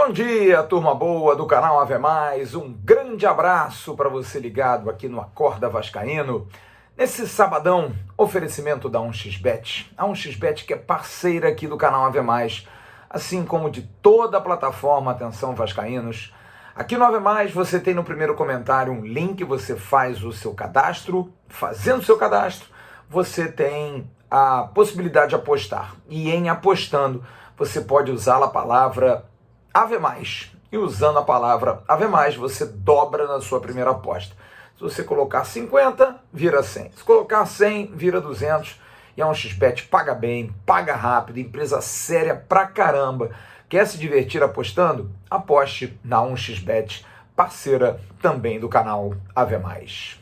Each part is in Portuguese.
Bom dia, turma boa do canal Ave Mais. Um grande abraço para você ligado aqui no Acorda Vascaíno. Nesse sabadão, oferecimento da 1xBet. A 1xBet que é parceira aqui do canal Ave Mais, assim como de toda a plataforma Atenção Vascaínos. Aqui no Ave Mais você tem no primeiro comentário um link, você faz o seu cadastro. Fazendo o seu cadastro, você tem a possibilidade de apostar. E em apostando, você pode usar a palavra Ave Mais. E usando a palavra Ave Mais, você dobra na sua primeira aposta. Se você colocar 50, vira 100. Se colocar 100, vira 200. E a 1xBet paga bem, paga rápido, empresa séria pra caramba. Quer se divertir apostando? Aposte na 1xBet, parceira também do canal Ave Mais.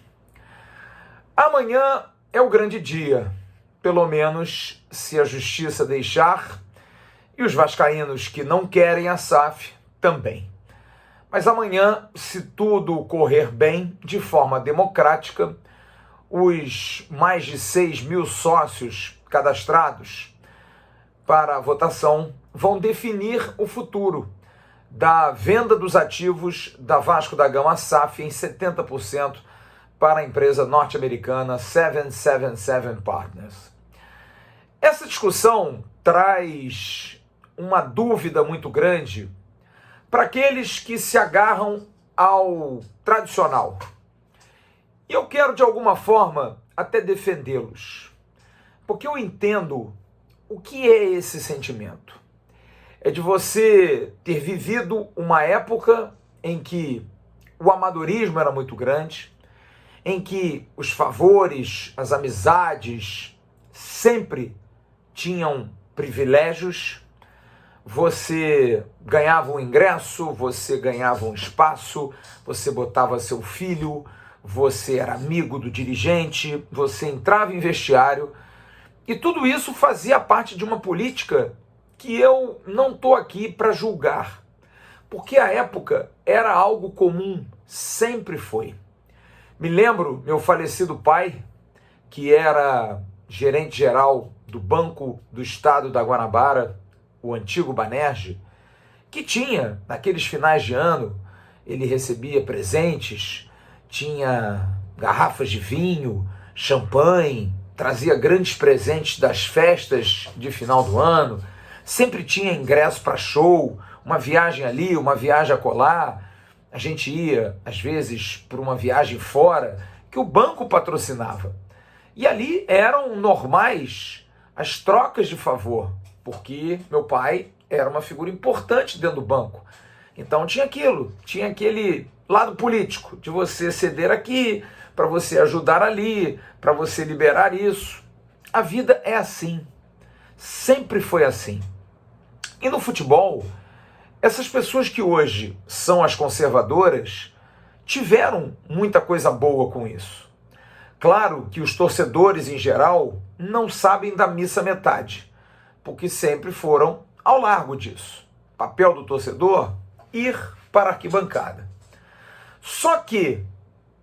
Amanhã é o grande dia, pelo menos se a justiça deixar, e os vascaínos que não querem a SAF também. Mas amanhã, se tudo correr bem, de forma democrática, os mais de 6 mil sócios cadastrados para a votação vão definir o futuro da venda dos ativos da Vasco da Gama SAF em 70% para a empresa norte-americana 777 Partners. Essa discussão traz uma dúvida muito grande para aqueles que se agarram ao tradicional. E eu quero, de alguma forma, até defendê-los. Porque eu entendo o que é esse sentimento. É de você ter vivido uma época em que o amadorismo era muito grande, em que os favores, as amizades sempre tinham privilégios. Você ganhava um ingresso, você ganhava um espaço, você botava seu filho, você era amigo do dirigente, você entrava em vestiário, e tudo isso fazia parte de uma política que eu não estou aqui para julgar, porque a época era algo comum, sempre foi. Me lembro, meu falecido pai, que era gerente geral do Banco do Estado da Guanabara, o antigo Banerje, que tinha, naqueles finais de ano, ele recebia presentes, tinha garrafas de vinho, champanhe, trazia grandes presentes das festas de final do ano, sempre tinha ingresso para show, uma viagem ali, uma viagem acolá. A gente ia, às vezes, por uma viagem fora, que o banco patrocinava. E ali eram normais as trocas de favor, porque meu pai era uma figura importante dentro do banco. Então tinha aquilo, tinha aquele lado político, de você ceder aqui, para você ajudar ali, para você liberar isso. A vida é assim, sempre foi assim. E no futebol, essas pessoas que hoje são as conservadoras tiveram muita coisa boa com isso. Claro que os torcedores em geral não sabem da missa metade, porque sempre foram ao largo disso. Papel do torcedor, ir para a arquibancada. Só que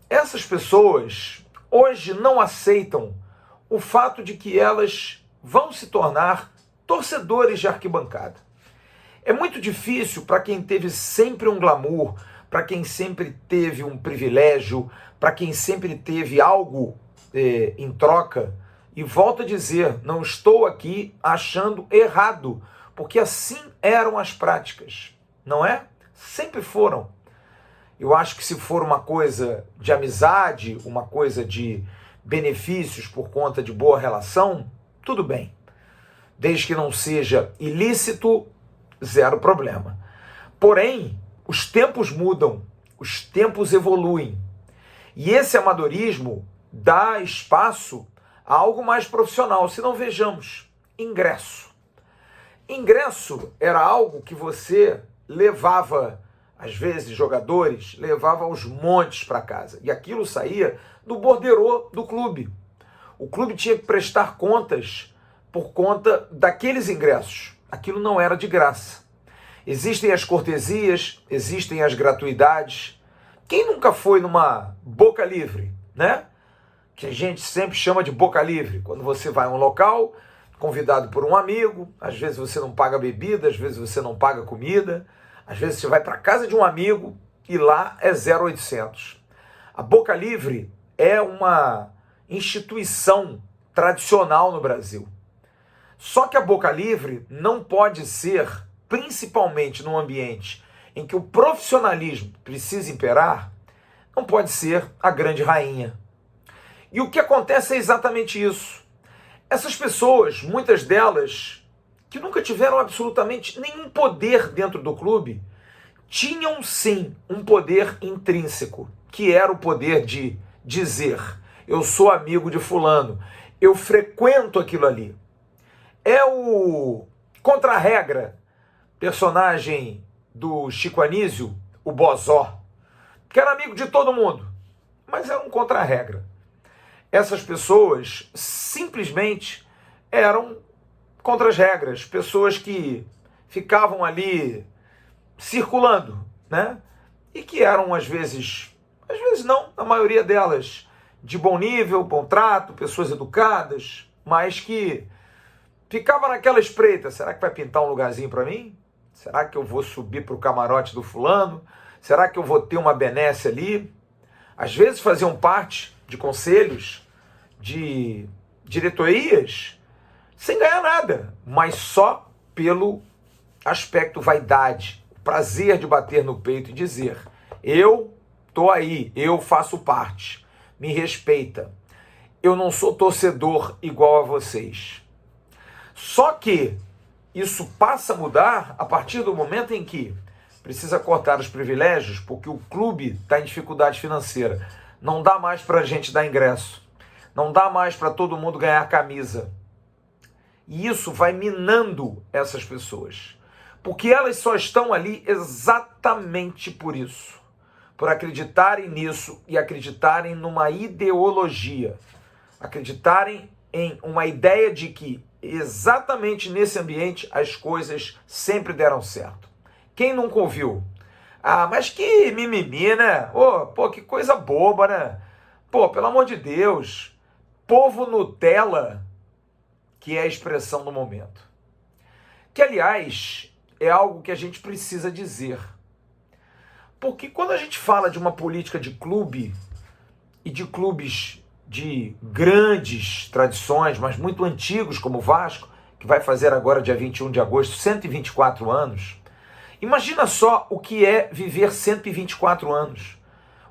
essas pessoas hoje não aceitam o fato de que elas vão se tornar torcedores de arquibancada. É muito difícil para quem teve sempre um glamour, para quem sempre teve um privilégio, para quem sempre teve algo em troca. E volto a dizer, não estou aqui achando errado, porque assim eram as práticas, não é? Sempre foram. Eu acho que se for uma coisa de amizade, uma coisa de benefícios por conta de boa relação, tudo bem. Desde que não seja ilícito, zero problema. Porém, os tempos mudam, os tempos evoluem. E esse amadorismo dá espaço a algo mais profissional. Se não, vejamos, ingresso. Ingresso era algo que você levava, às vezes jogadores, levava aos montes para casa. E aquilo saía do borderô do clube. O clube tinha que prestar contas por conta daqueles ingressos. Aquilo não era de graça. Existem as cortesias, existem as gratuidades. Quem nunca foi numa boca livre, né? Que a gente sempre chama de boca livre. Quando você vai a um local, convidado por um amigo, às vezes você não paga bebida, às vezes você não paga comida, Às vezes você vai para a casa de um amigo e lá é 0800. A Boca Livre é uma instituição tradicional no Brasil. Só que a Boca Livre não pode ser, principalmente num ambiente em que o profissionalismo precisa imperar, não pode ser a grande rainha. E o que acontece é exatamente isso. Essas pessoas, muitas delas, que nunca tiveram absolutamente nenhum poder dentro do clube, tinham sim um poder intrínseco, que era o poder de dizer: eu sou amigo de fulano, eu frequento aquilo ali. É o contra-regra, personagem do Chico Anísio, o Bozó, que era amigo de todo mundo, mas era um contra-regra. Essas pessoas simplesmente eram contra as regras, pessoas que ficavam ali circulando, né? E que eram às vezes não, a maioria delas de bom nível, bom trato, pessoas educadas, mas que ficava naquela espreita: será que vai pintar um lugarzinho para mim? Será que eu vou subir para o camarote do fulano? Será que eu vou ter uma benesse ali? Às vezes faziam parte de conselhos, de diretorias, sem ganhar nada, mas só pelo aspecto vaidade, o prazer de bater no peito e dizer: eu tô aí, eu faço parte, me respeita, eu não sou torcedor igual a vocês. Só que isso passa a mudar a partir do momento em que precisa cortar os privilégios, porque o clube está em dificuldade financeira. Não dá mais para a gente dar ingresso. Não dá mais para todo mundo ganhar camisa. E isso vai minando essas pessoas. Porque elas só estão ali exatamente por isso. Por acreditarem nisso e acreditarem numa ideologia. Acreditarem em uma ideia de que exatamente nesse ambiente as coisas sempre deram certo. Quem nunca ouviu? Ah, mas que mimimi, né? Pô, que coisa boba, né? Pô, pelo amor de Deus. Povo Nutella, que é a expressão do momento. Que, aliás, é algo que a gente precisa dizer. Porque quando a gente fala de uma política de clube e de clubes de grandes tradições, mas muito antigos, como o Vasco, que vai fazer agora, dia 21 de agosto, 124 anos. Imagina só o que é viver 124 anos.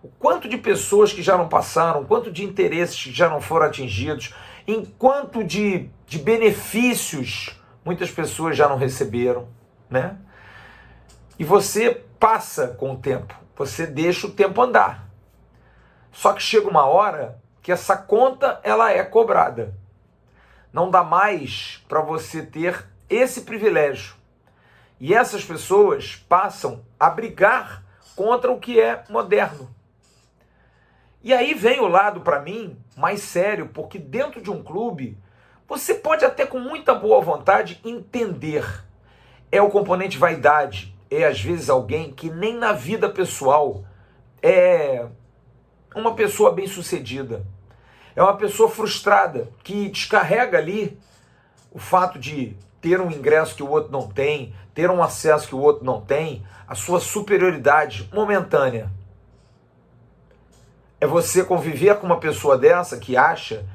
O quanto de pessoas que já não passaram, o quanto de interesses que já não foram atingidos, em quanto de benefícios muitas pessoas já não receberam, né? E você passa com o tempo, você deixa o tempo andar. Só que chega uma hora que essa conta ela é cobrada. Não dá mais para você ter esse privilégio. E essas pessoas passam a brigar contra o que é moderno. E aí vem o lado, para mim, mais sério, porque dentro de um clube, você pode até com muita boa vontade entender. É o componente vaidade. É às vezes alguém que nem na vida pessoal é uma pessoa bem-sucedida. É uma pessoa frustrada, que descarrega ali o fato de ter um ingresso que o outro não tem, ter um acesso que o outro não tem, a sua superioridade momentânea. É você conviver com uma pessoa dessa que acha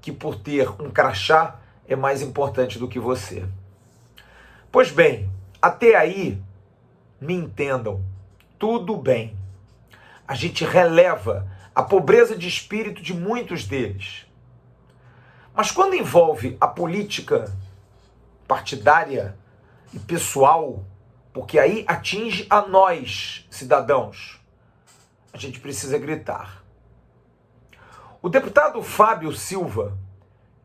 que por ter um crachá é mais importante do que você. Pois bem, até aí, me entendam, tudo bem. A gente releva a pobreza de espírito de muitos deles. Mas quando envolve a política partidária e pessoal, porque aí atinge a nós, cidadãos, a gente precisa gritar. O deputado Fábio Silva,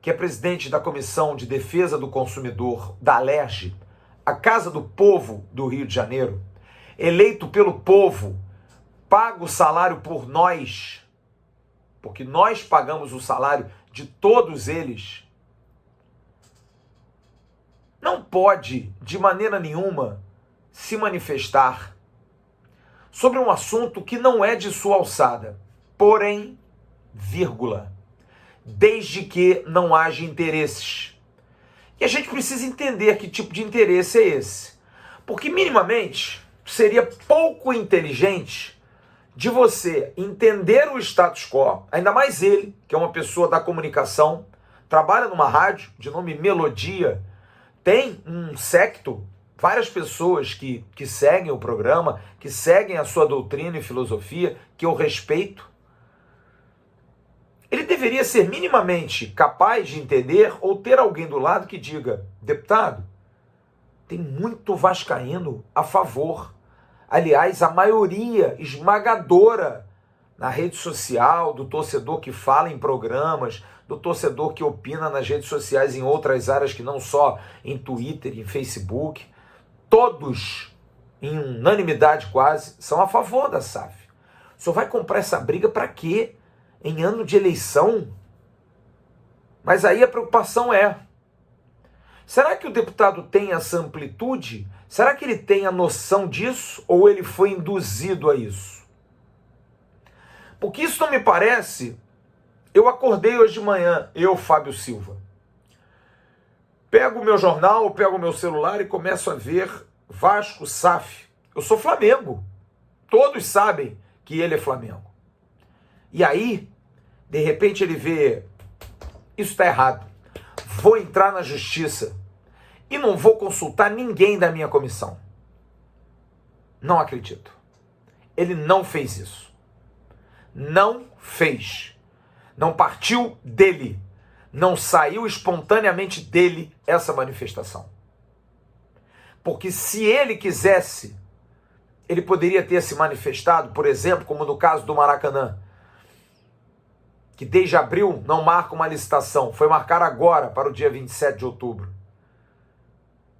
que é presidente da Comissão de Defesa do Consumidor da Alerj, a Casa do Povo do Rio de Janeiro, eleito pelo povo, paga o salário por nós, porque nós pagamos o salário de todos eles, não pode, de maneira nenhuma, se manifestar sobre um assunto que não é de sua alçada. Porém, vírgula, desde que não haja interesses. E a gente precisa entender que tipo de interesse é esse. Porque, minimamente, seria pouco inteligente de você entender o status quo, ainda mais ele, que é uma pessoa da comunicação, trabalha numa rádio de nome Melodia, tem um séquito, várias pessoas que seguem o programa, que seguem a sua doutrina e filosofia, que eu respeito. Ele deveria ser minimamente capaz de entender ou ter alguém do lado que diga: deputado, tem muito vascaíno a favor. Aliás, a maioria esmagadora na rede social, do torcedor que fala em programas, do torcedor que opina nas redes sociais em outras áreas que não só em Twitter, em Facebook, todos, em unanimidade quase, são a favor da SAF. O senhor vai comprar essa briga para quê? Em ano de eleição? Mas aí a preocupação é: será que o deputado tem essa amplitude? Será que ele tem a noção disso? Ou ele foi induzido a isso? Porque isso não me parece. Eu acordei hoje de manhã, eu, Fábio Silva. Pego o meu jornal, pego o meu celular e começo a ver Vasco, SAF. Eu sou Flamengo. Todos sabem que ele é Flamengo. E aí, de repente ele vê: isso está errado. Vou entrar na justiça e não vou consultar ninguém da minha comissão. Não acredito. Ele não fez isso. Não fez. Não partiu dele. Não saiu espontaneamente dele essa manifestação. Porque se ele quisesse, ele poderia ter se manifestado, por exemplo, como no caso do Maracanã, que desde abril não marca uma licitação, foi marcar agora para o dia 27 de outubro.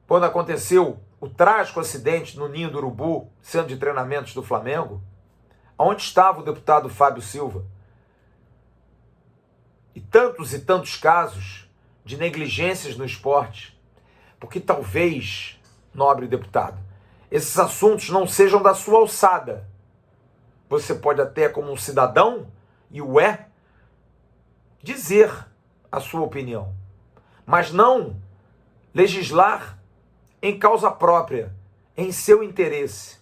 Quando aconteceu o trágico acidente no Ninho do Urubu, centro de treinamentos do Flamengo, onde estava o deputado Fábio Silva? E tantos casos de negligências no esporte, porque talvez, nobre deputado, esses assuntos não sejam da sua alçada. Você pode até, como um cidadão, e o é, dizer a sua opinião, mas não legislar em causa própria, em seu interesse.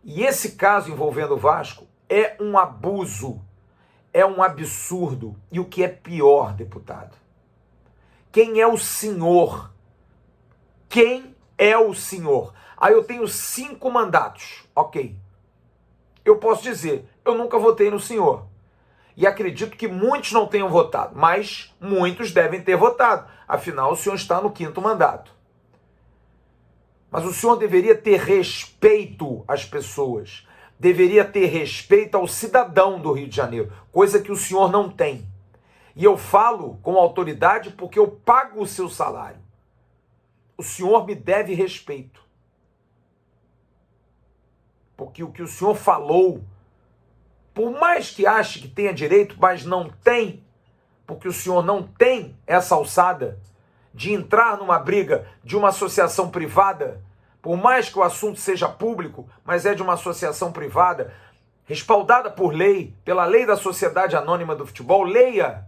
E esse caso envolvendo o Vasco é um abuso, é um absurdo. E o que é pior, deputado? Quem é o senhor? Quem é o senhor? Eu tenho 5 mandatos, ok. Eu posso dizer, eu nunca votei no senhor. E acredito que muitos não tenham votado, mas muitos devem ter votado. Afinal, o senhor está no 5º mandato. Mas o senhor deveria ter respeito às pessoas, deveria ter respeito ao cidadão do Rio de Janeiro, coisa que o senhor não tem. E eu falo com autoridade porque eu pago o seu salário. O senhor me deve respeito. Porque o que o senhor falou, por mais que ache que tenha direito, mas não tem, porque o senhor não tem essa alçada de entrar numa briga de uma associação privada, por mais que o assunto seja público, mas é de uma associação privada, respaldada por lei, pela lei da Sociedade Anônima do Futebol. Leia.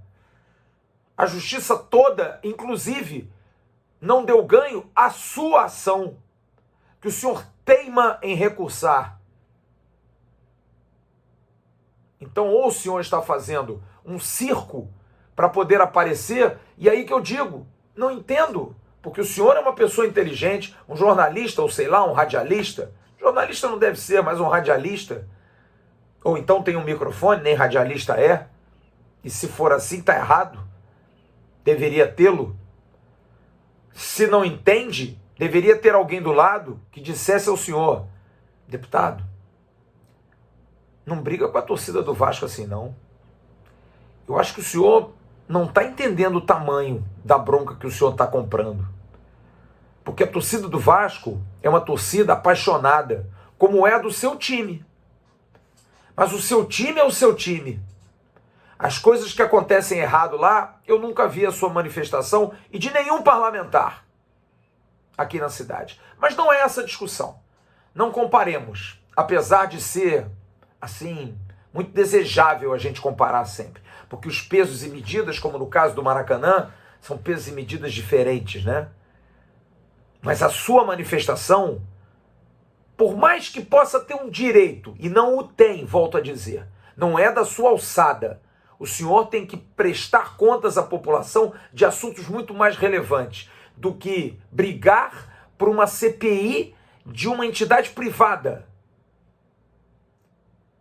A justiça toda, inclusive, não deu ganho à sua ação, que o senhor teima em recursar. Então, ou o senhor está fazendo um circo para poder aparecer, e aí que eu digo, não entendo, porque o senhor é uma pessoa inteligente, um jornalista, ou sei lá, um radialista. Jornalista não deve ser, mas um radialista. Ou então tem um microfone, nem radialista é. E se for assim, está errado. Deveria tê-lo. Se não entende, deveria ter alguém do lado que dissesse ao senhor: deputado, não briga com a torcida do Vasco assim, não. Eu acho que o senhor não está entendendo o tamanho da bronca que o senhor está comprando. Porque a torcida do Vasco é uma torcida apaixonada, como é a do seu time. Mas o seu time é o seu time. As coisas que acontecem errado lá, eu nunca vi a sua manifestação e de nenhum parlamentar aqui na cidade. Mas não é essa a discussão. Não comparemos, apesar de ser, assim, muito desejável a gente comparar sempre. Porque os pesos e medidas, como no caso do Maracanã, são pesos e medidas diferentes, né? Mas a sua manifestação, por mais que possa ter um direito, e não o tem, volto a dizer, não é da sua alçada, o senhor tem que prestar contas à população de assuntos muito mais relevantes do que brigar por uma CPI de uma entidade privada.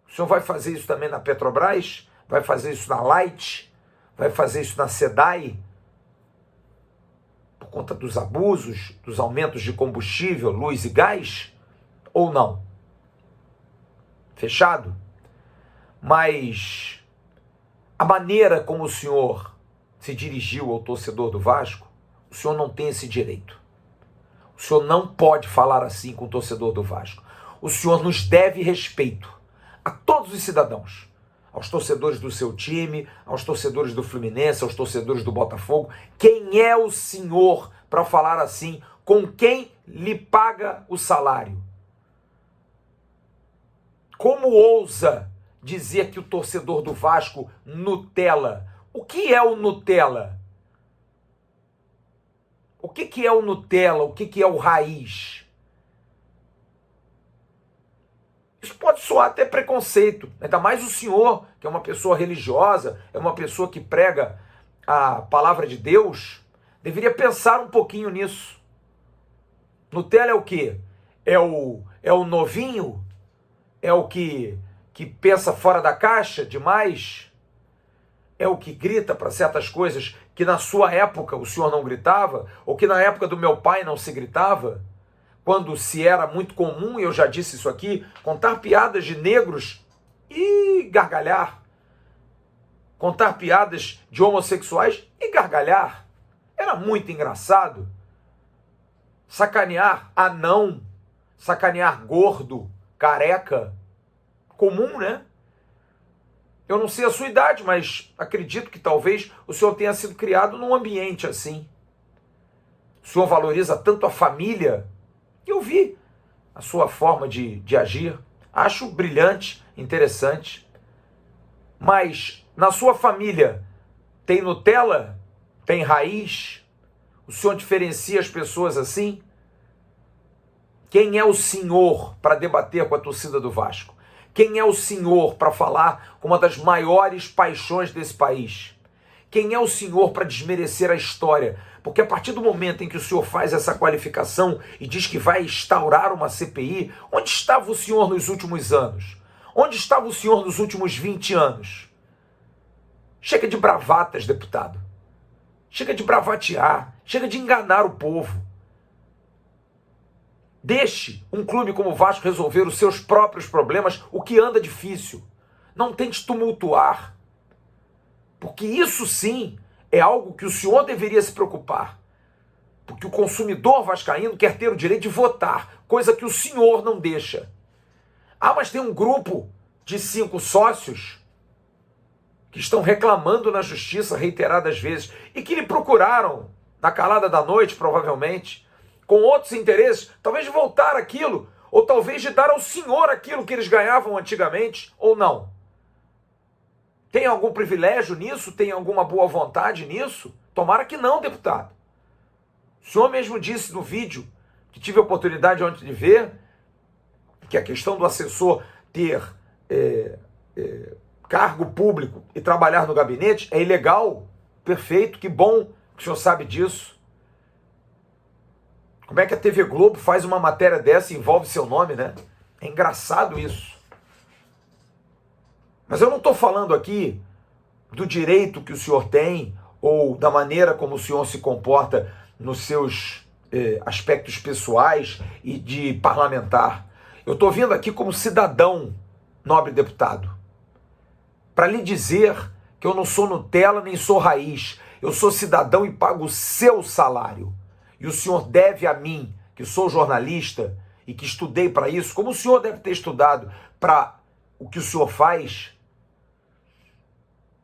O senhor vai fazer isso também na Petrobras? Vai fazer isso na Light? Vai fazer isso na SEDAI? Por conta dos abusos, dos aumentos de combustível, luz e gás? Ou não? Fechado? Mas a maneira como o senhor se dirigiu ao torcedor do Vasco, o senhor não tem esse direito. O senhor não pode falar assim com o torcedor do Vasco. O senhor nos deve respeito a todos os cidadãos, aos torcedores do seu time, aos torcedores do Fluminense, aos torcedores do Botafogo. Quem é o senhor para falar assim com quem lhe paga o salário? Como ousa dizer que o torcedor do Vasco Nutella? O que é o Nutella? O que é o Nutella? O que é o raiz? Isso pode soar até preconceito, ainda mais o senhor, que é uma pessoa religiosa, é uma pessoa que prega a palavra de Deus, deveria pensar um pouquinho nisso. Nutella é o quê? É o novinho? É o que pensa fora da caixa demais? É o que grita para certas coisas que na sua época o senhor não gritava? Ou que na época do meu pai não se gritava? Quando se era muito comum, e eu já disse isso aqui, contar piadas de negros e gargalhar. Contar piadas de homossexuais e gargalhar. Era muito engraçado. Sacanear anão, sacanear gordo, careca. Comum, né? Eu não sei a sua idade, mas acredito que talvez o senhor tenha sido criado num ambiente assim. O senhor valoriza tanto a família. Eu vi a sua forma de agir, acho brilhante, interessante, mas na sua família tem Nutella? Tem raiz? O senhor diferencia as pessoas assim? Quem é o senhor para debater com a torcida do Vasco? Quem é o senhor para falar com uma das maiores paixões desse país? Quem é o senhor para desmerecer a história? Porque a partir do momento em que o senhor faz essa qualificação e diz que vai instaurar uma CPI, onde estava o senhor nos últimos anos? Onde estava o senhor nos últimos 20 anos? Chega de bravatas, deputado. Chega de bravatear. Chega de enganar o povo. Deixe um clube como o Vasco resolver os seus próprios problemas, o que anda difícil. Não tente tumultuar. Porque isso sim é algo que o senhor deveria se preocupar. Porque o consumidor vascaíno quer ter o direito de votar, coisa que o senhor não deixa. Ah, mas tem um grupo de 5 sócios que estão reclamando na justiça reiteradas vezes e que lhe procuraram na calada da noite, provavelmente, com outros interesses, talvez de voltar aquilo, ou talvez de dar ao senhor aquilo que eles ganhavam antigamente, ou não. Tem algum privilégio nisso? Tem alguma boa vontade nisso? Tomara que não, deputado. O senhor mesmo disse no vídeo, que tive a oportunidade ontem de ver, que a questão do assessor ter cargo público e trabalhar no gabinete é ilegal. Perfeito, que bom que o senhor sabe disso. Como é que a TV Globo faz uma matéria dessa e envolve seu nome, né? É engraçado isso. Mas eu não estou falando aqui do direito que o senhor tem ou da maneira como o senhor se comporta nos seus aspectos pessoais e de parlamentar. Eu estou vindo aqui como cidadão, nobre deputado, para lhe dizer que eu não sou Nutella nem sou raiz. Eu sou cidadão e pago o seu salário. E o senhor deve a mim, que sou jornalista e que estudei para isso, como o senhor deve ter estudado para o que o senhor faz.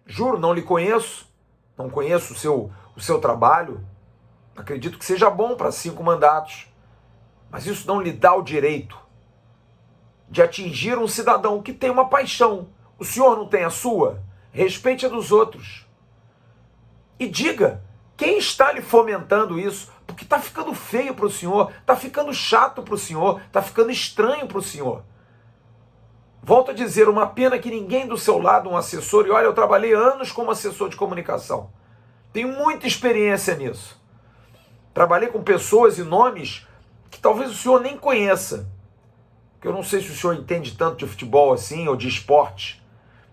Juro, não lhe conheço, não conheço o seu trabalho. Acredito que seja bom para 5 mandatos, mas isso não lhe dá o direito de atingir um cidadão que tem uma paixão. O senhor não tem a sua? Respeite a dos outros. E diga, quem está lhe fomentando isso? Porque está ficando feio para o senhor, está ficando chato para o senhor, está ficando estranho para o senhor. Volto a dizer, uma pena que ninguém do seu lado, um assessor, e olha, eu trabalhei anos como assessor de comunicação. Tenho muita experiência nisso. Trabalhei com pessoas e nomes que talvez o senhor nem conheça. Que eu não sei se o senhor entende tanto de futebol assim, ou de esporte,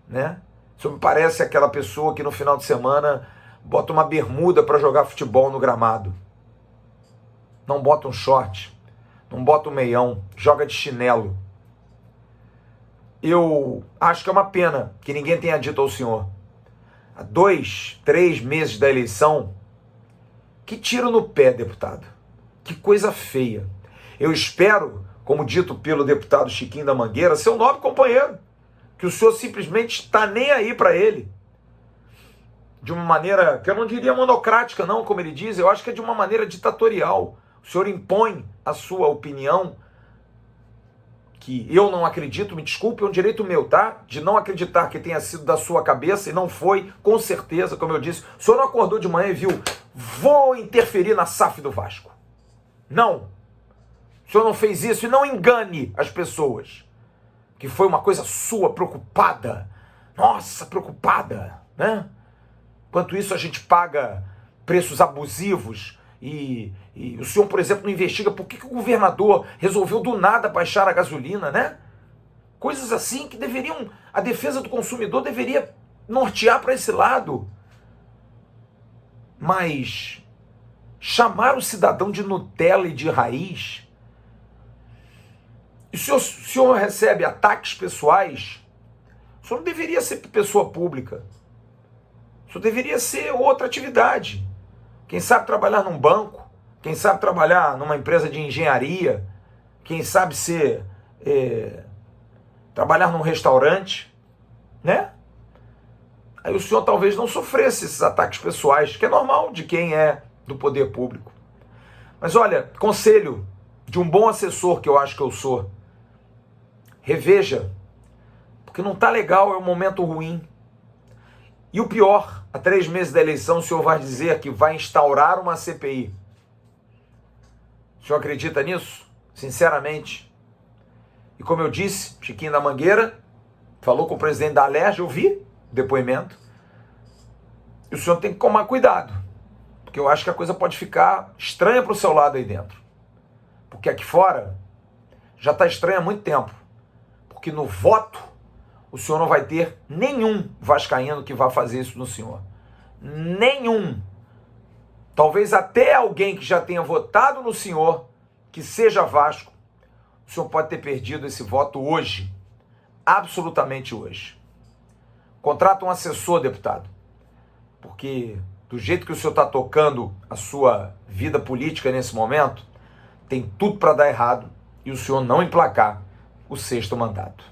né? O senhor me parece aquela pessoa que no final de semana bota uma bermuda para jogar futebol no gramado. Não bota um short, não bota um meião, joga de chinelo. Eu acho que é uma pena que ninguém tenha dito ao senhor, há 2, 3 meses da eleição, que tiro no pé, deputado. Que coisa feia. Eu espero, como dito pelo deputado Chiquinho da Mangueira, seu nobre companheiro, que o senhor simplesmente está nem aí para ele. De uma maneira, que eu não diria monocrática não, como ele diz, eu acho que é de uma maneira ditatorial. O senhor impõe a sua opinião, que eu não acredito, me desculpe, é um direito meu, tá? De não acreditar que tenha sido da sua cabeça, e não foi, com certeza, como eu disse. O senhor não acordou de manhã e viu, vou interferir na SAF do Vasco. Não. O senhor não fez isso, e não engane as pessoas. Que foi uma coisa sua, preocupada. Nossa, preocupada, né? Enquanto isso, a gente paga preços abusivos. E o senhor, por exemplo, não investiga por que o governador resolveu do nada baixar a gasolina, né? Coisas assim que deveriam, a defesa do consumidor deveria nortear para esse lado. Mas chamar o cidadão de Nutella e de raiz, e se o senhor recebe ataques pessoais, o senhor não deveria ser pessoa pública. O senhor deveria ser outra atividade. Quem sabe trabalhar num banco, quem sabe trabalhar numa empresa de engenharia, quem sabe trabalhar num restaurante, né? Aí o senhor talvez não sofresse esses ataques pessoais, que é normal de quem é do poder público. Mas olha, conselho de um bom assessor que eu acho que eu sou, reveja, porque não está legal, é um momento ruim. E o pior, há 3 meses da eleição, o senhor vai dizer que vai instaurar uma CPI. O senhor acredita nisso? Sinceramente. E como eu disse, Chiquinho da Mangueira falou com o presidente da Alerj, eu vi o depoimento. E o senhor tem que tomar cuidado, porque eu acho que a coisa pode ficar estranha para o seu lado aí dentro. Porque aqui fora já está estranha há muito tempo. Porque no voto, o senhor não vai ter nenhum vascaíno que vá fazer isso no senhor. Nenhum. Talvez até alguém que já tenha votado no senhor, que seja Vasco, o senhor pode ter perdido esse voto hoje. Absolutamente hoje. Contrata um assessor, deputado. Porque do jeito que o senhor está tocando a sua vida política nesse momento, tem tudo para dar errado e o senhor não emplacar o 6º mandato.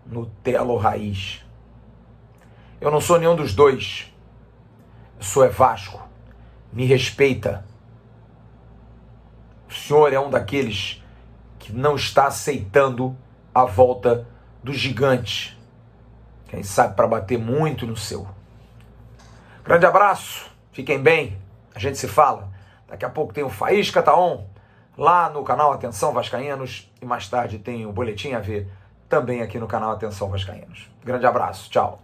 Nutella ou raiz. Eu não sou nenhum dos dois. Eu sou Vasco. Me respeita. O senhor é um daqueles que não está aceitando a volta do gigante. Quem sabe para bater muito no seu. Grande abraço. Fiquem bem. A gente se fala. Daqui a pouco tem o Faísca Tá On lá no canal Atenção Vascaínos. E mais tarde tem o Boletim AV também aqui no canal Atenção Vascaínos. Grande abraço, tchau.